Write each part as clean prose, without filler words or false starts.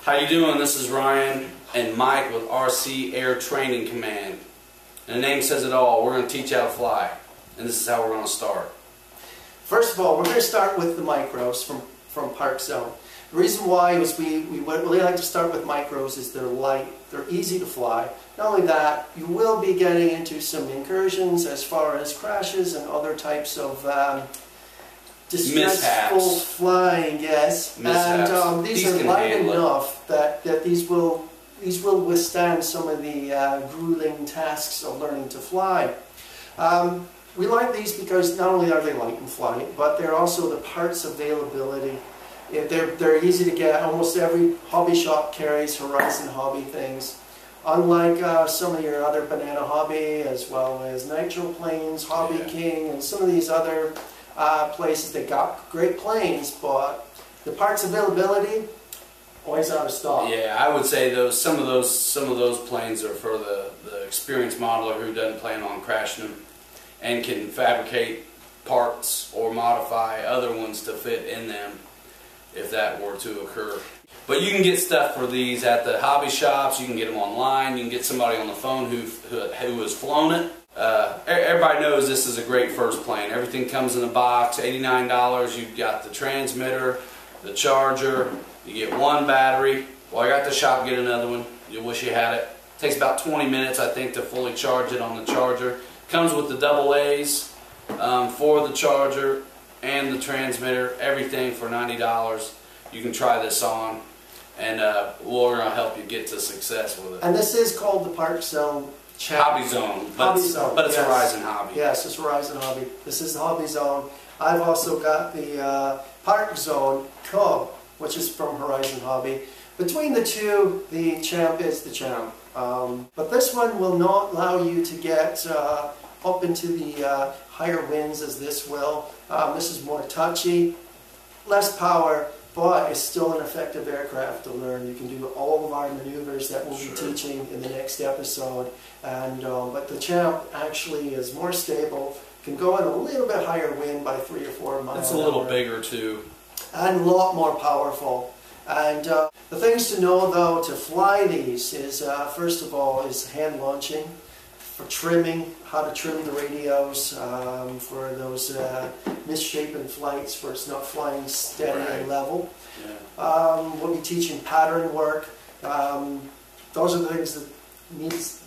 How you doing? This is Ryan and Mike with RC Air Training Command. And the name says it all. We're going to teach you how to fly. And this is how we're going to start. First of all, we're going to start with the micros from Park Zone. The reason why is we really like to start with micros is they're light, they're easy to fly. Not only that, you will be getting into some incursions as far as crashes and other types of distressful flying, yes. Mishaps. And these are light enough that these will withstand some of the grueling tasks of learning to fly. We like these because not only are they light in flight, but they're also the parts availability. They're easy to get. Almost every hobby shop carries Horizon Hobby things. Unlike some of your other Banana Hobby, as well as Nitro Planes, Hobby King, and some of these other places that got great planes, but the parts availability always out of stock. Yeah, I would say some of those planes are for the experienced modeler who doesn't plan on crashing them and can fabricate parts or modify other ones to fit in them if that were to occur. But you can get stuff for these at the hobby shops. You can get them online. You can get somebody on the phone who has flown it. Everybody knows this is a great first plane. Everything comes in a box, $89. You've got the transmitter, the charger, you get one battery. While you're at the shop, get another one. You'll wish you had it. Takes about 20 minutes, I think, to fully charge it on the charger. Comes with the double A's for the charger and the transmitter, everything for $90. You can try this on, and we're going to help you get to success with it. And this is called the Park Zone Hobby Zone, but it's yes. Horizon Hobby. Yes, it's Horizon Hobby. This is the Hobby Zone. I've also got the Park Zone Cub, which is from Horizon Hobby. Between the two, the Champ is the Champ. But this one will not allow you to get up into the higher winds as this will. This is more touchy, less power, but it's still an effective aircraft to learn. You can do all of our maneuvers that we'll be teaching in the next episode. And but the Champ actually is more stable, can go in a little bit higher wind by 3 or 4 miles. It's a little bigger too. And a lot more powerful. And the things to know though to fly these is, first of all, is hand launching, for trimming, how to trim the radios for those misshapen flights where it's not flying steady and level. Yeah. We'll be teaching pattern work. Those are the things that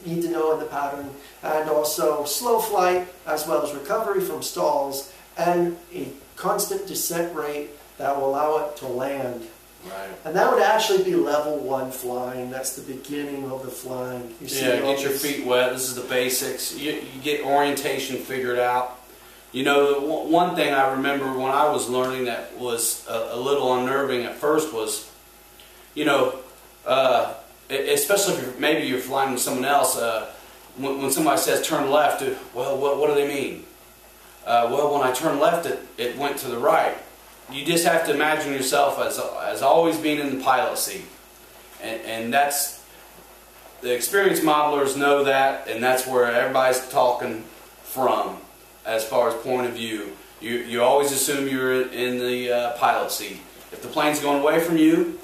need to know in the pattern. And also slow flight, as well as recovery from stalls, and a constant descent rate that will allow it to land. Right. And that would actually be level 1 flying. That's the beginning of the flying. You see get your feet wet. This is the basics. You get orientation figured out. You know, the one thing I remember when I was learning that was a little unnerving at first was, you know, especially if maybe you're flying with someone else, when somebody says turn left, well, what do they mean? Well, when I turned left, it went to the right. You just have to imagine yourself as always being in the pilot seat. And that's, the experienced modelers know that, and that's where everybody's talking from as far as point of view. You always assume you're in the pilot seat. If the plane's going away from you,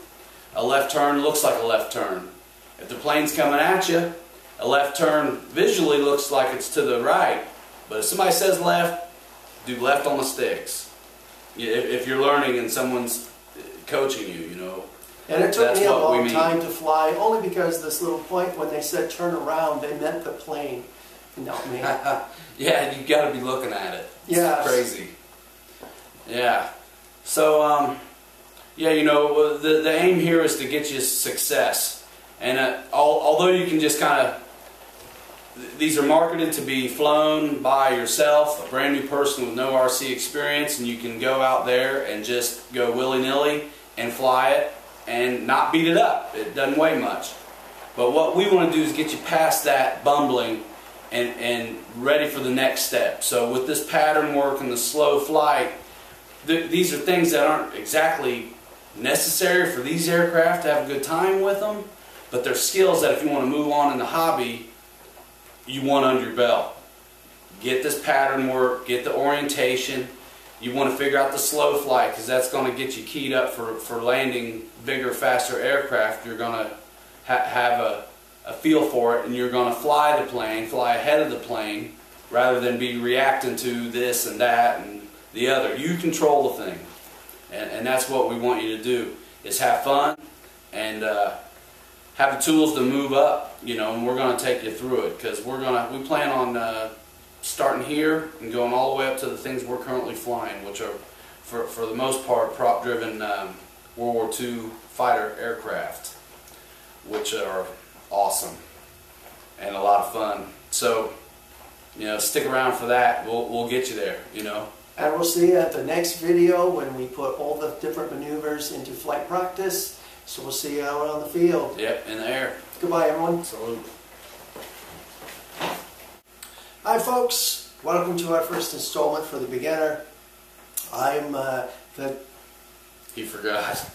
a left turn looks like a left turn. If the plane's coming at you, a left turn visually looks like it's to the right. But if somebody says left, do left on the sticks. If you're learning and someone's coaching you, you know. And it took me a long time to fly, only because this little point, when they said turn around, they meant the plane, not me. Yeah, you got to be looking at it. Yeah. It's crazy. Yeah. So, yeah, you know, the aim here is to get you success. And although you can just kind of, these are marketed to be flown by yourself, a brand new person with no RC experience, and you can go out there and just go willy-nilly and fly it and not beat it up. It doesn't weigh much. But what we want to do is get you past that bumbling and ready for the next step. So with this pattern work and the slow flight, these are things that aren't exactly necessary for these aircraft to have a good time with them, but they're skills that if you want to move on in the hobby, you want under your belt. Get this pattern work, get the orientation, You want to figure out the slow flight, because that's going to get you keyed up for landing bigger, faster aircraft. You're going to have a feel for it, and you're going to fly the plane, fly ahead of the plane, rather than be reacting to this and that and the other. You control the thing, and that's what we want you to do, is have fun and have the tools to move up, you know, and we're going to take you through it, because we plan on starting here and going all the way up to the things we're currently flying, which are for the most part prop-driven World War II fighter aircraft, which are awesome and a lot of fun. So, you know, stick around for that. We'll get you there, you know. And we'll see you at the next video when we put all the different maneuvers into flight practice. So we'll see you out on the field. Yep, in the air. Goodbye, everyone. Salute. Hi, folks. Welcome to our first installment for the beginner. I'm He forgot.